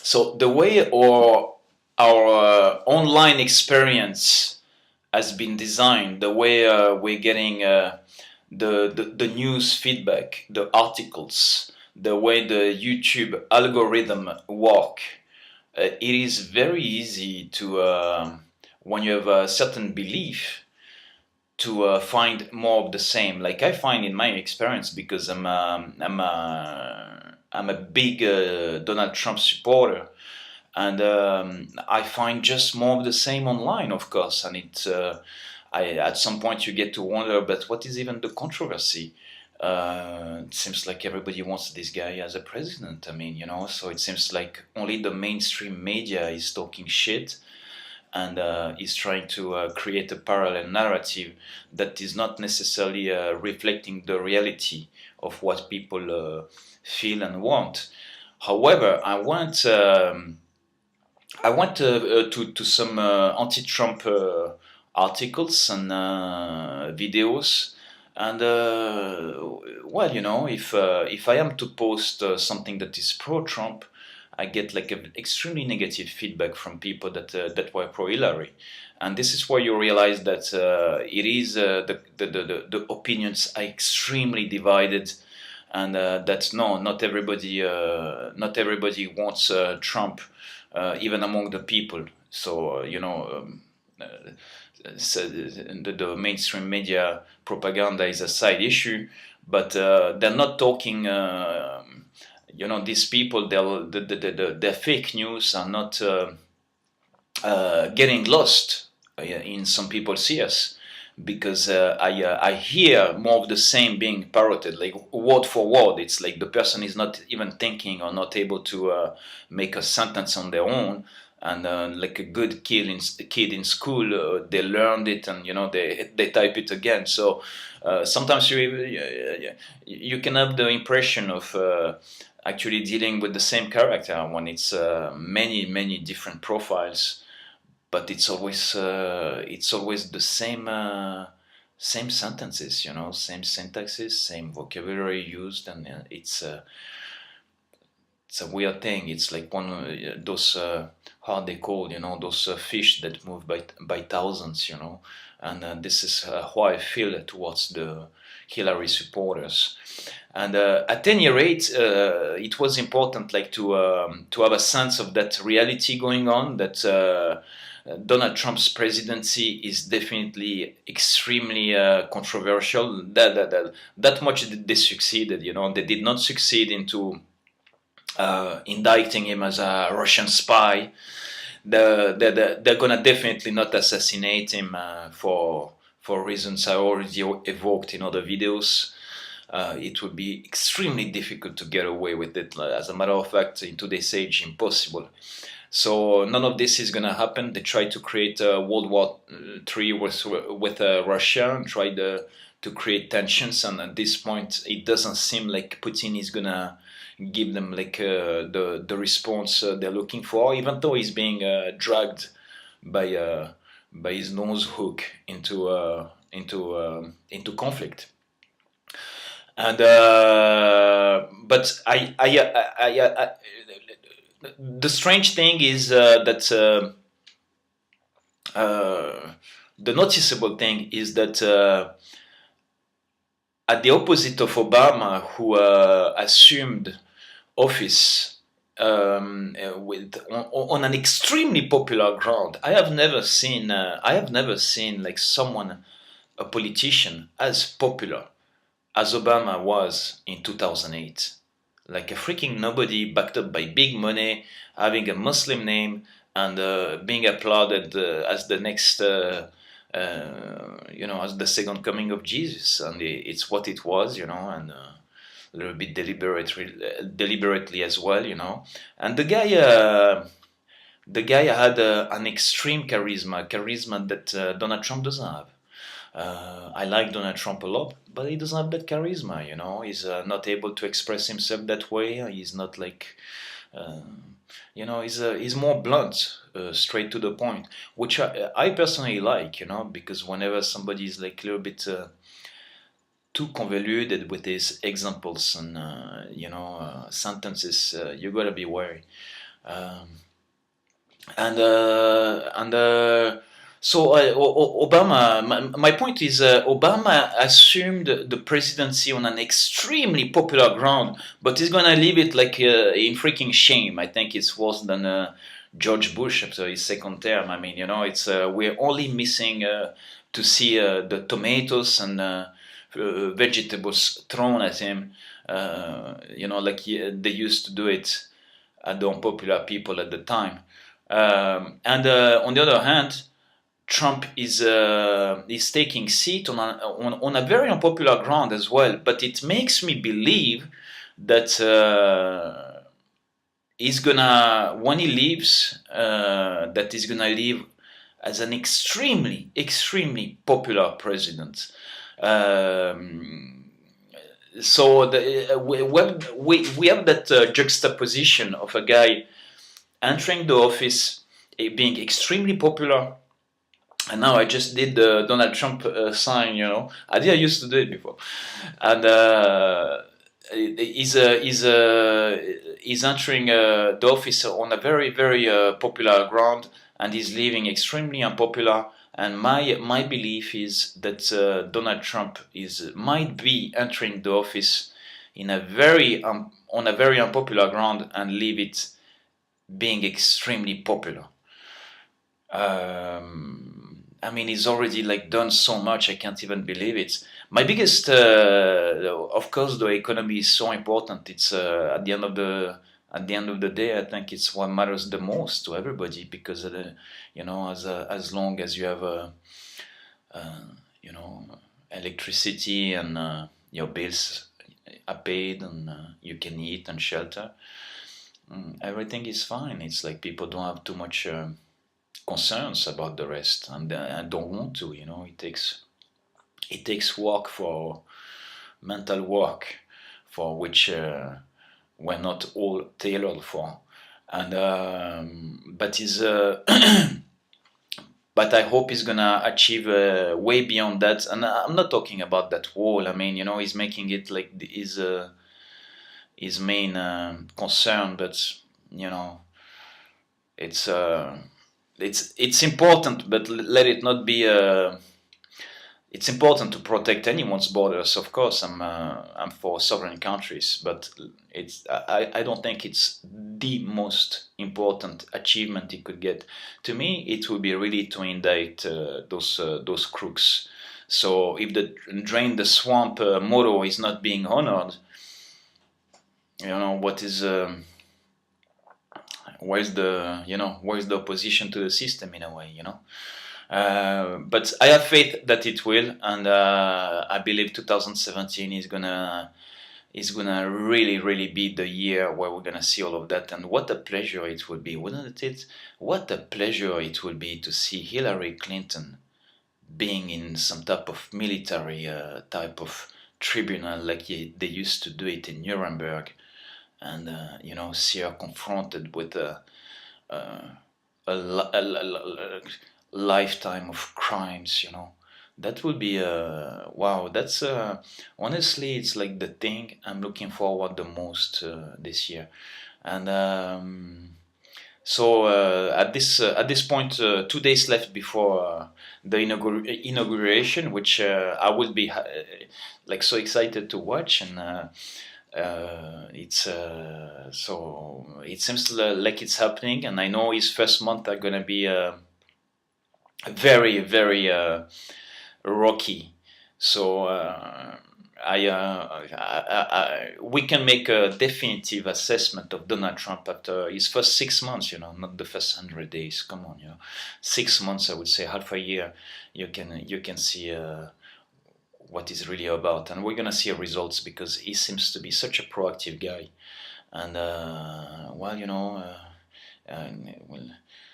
So the way our online experience has been designed, the way we're getting the news feedback, the articles, the way the YouTube algorithm work, it is very easy to when you have a certain belief to find more of the same. Like I find in my experience, because I'm a big Donald Trump supporter, and I find just more of the same online, of course. And at some point you get to wonder, but what is even the controversy? It seems like everybody wants this guy as a president. I mean, so it seems like only the mainstream media is talking shit, and is trying to create a parallel narrative that is not necessarily reflecting the reality of what people feel and want. However, I went to some anti-Trump articles and videos, and well, if I am to post something that is pro-Trump, I get like a extremely negative feedback from people that were pro-Hillary, and this is where you realize that it is the opinions are extremely divided, and that no, not everybody wants Trump, even among the people. So so the mainstream media propaganda is a side issue, but they're not talking. These people, their fake news are not getting lost in some people's ears, because I hear more of the same being parroted, like word for word. It's like the person is not even thinking or not able to make a sentence on their own. And like a good kid in school, they learned it, and they type it again. So sometimes you can have the impression of actually dealing with the same character when it's many different profiles, but it's always the same sentences, same syntaxes, same vocabulary used, and it's a weird thing. It's like one of those how they call, those fish that move by thousands, and this is how I feel towards the Hillary supporters. And at any rate, it was important, like to have a sense of that reality going on. That Donald Trump's presidency is definitely extremely controversial. That much they succeeded. They did not succeed into indicting him as a Russian spy. They're gonna definitely not assassinate him for reasons I already evoked in other videos. It would be extremely difficult to get away with it. As a matter of fact, in today's age, impossible. So none of this is gonna happen. They tried to create a World War III with Russia, and tried to create tensions. And at this point, it doesn't seem like Putin is gonna give them like the response they're looking for, even though he's being dragged by his nose hook into conflict. And but the strange thing is that the noticeable thing is that at the opposite of Obama, who assumed office on an extremely popular ground. I have never seen like someone, a politician, as popular as Obama was in 2008. Like a freaking nobody, backed up by big money, having a Muslim name, and being applauded as the next, as the second coming of Jesus. And it's what it was, and a little bit deliberately as well, And the guy had an extreme charisma that Donald Trump doesn't have. I like Donald Trump a lot, but he doesn't have that charisma, He's not able to express himself that way. He's not like, he's more blunt, straight to the point, which I personally like, because whenever somebody is like a little bit too convoluted with his examples and sentences, you gotta be wary. Um, and so Obama. My point is, Obama assumed the presidency on an extremely popular ground, but he's gonna leave it like in freaking shame. I think it's worse than George Bush after his second term. I mean, it's we're only missing to see the tomatoes and vegetables thrown at him. Like they used to do it at the unpopular people at the time. And on the other hand, Trump is taking seat on a very unpopular ground as well. But it makes me believe that he's gonna, when he leaves, that he's gonna leave as an extremely popular president. So we have that juxtaposition of a guy entering the office, being extremely popular, and now I just did the Donald Trump sign. I used to do it before, and he's entering the office on a very popular ground, and he's leaving extremely unpopular. And my belief is that Donald Trump might be entering the office in a on a very unpopular ground and leave it being extremely popular. I mean, he's already like done so much. I can't even believe it. My biggest, of course, the economy is so important. It's at the end of the day, I think it's what matters the most to everybody because as long as you have you know electricity and your bills are paid and you can eat and shelter, everything is fine. It's like people don't have too much concerns about the rest, and don't want to. It takes work for mental work, for which we're not all tailored for, and but he's but I hope he's gonna achieve way beyond that. And I'm not talking about that wall. I mean, he's making it like his main concern, but you know, it's it's important, but let it not be. It's important to protect anyone's borders. Of course, I'm for sovereign countries, but I don't think it's the most important achievement he could get. To me, it would be really to indict those crooks. So if the drain the swamp motto is not being honored, what is where's the opposition to the system in a way, but I have faith that it will, and I believe 2017 is gonna really be the year where we're gonna see all of that. And what a pleasure it would be, wouldn't it? What a pleasure it would be to see Hillary Clinton being in some type of military type of tribunal like they used to do it in Nuremberg, and see her confronted with a lifetime of crimes. That would be wow. That's honestly, it's like the thing I'm looking forward the most this year. And so at this point, 2 days left before the inauguration, which I will be like so excited to watch. And it's so it seems like it's happening, and I know his first month are gonna be very rocky. So we can make a definitive assessment of Donald Trump after his first 6 months. Not the first 100 days. Come on, 6 months. I would say half a year. You can see what he's really about, and we're gonna see results because he seems to be such a proactive guy. And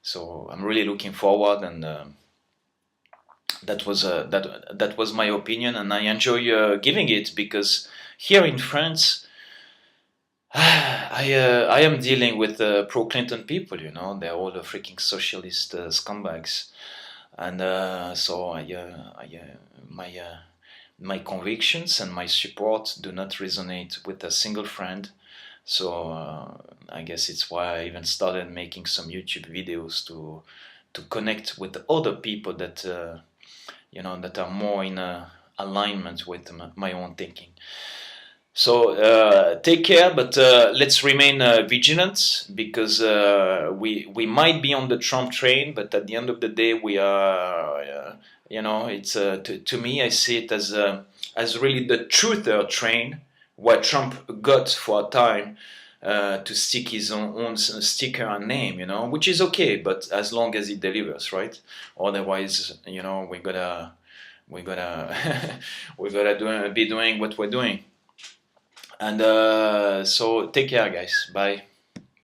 so I'm really looking forward, and that was my opinion, and I enjoy giving it because here in France, I am dealing with pro-Clinton people. They're all the freaking socialist scumbags, and so my convictions and my support do not resonate with a single friend. So I guess it's why I even started making some YouTube videos to connect with other people that that are more in alignment with my own thinking. So take care, but let's remain vigilant, because we might be on the Trump train, but at the end of the day, we are. It's to me, I see it as really the truther train, what Trump got for a time to stick his own sticker and name, which is okay, but as long as it delivers, right? Otherwise, we gotta we gotta be doing what we're doing. And so take care, guys. Bye.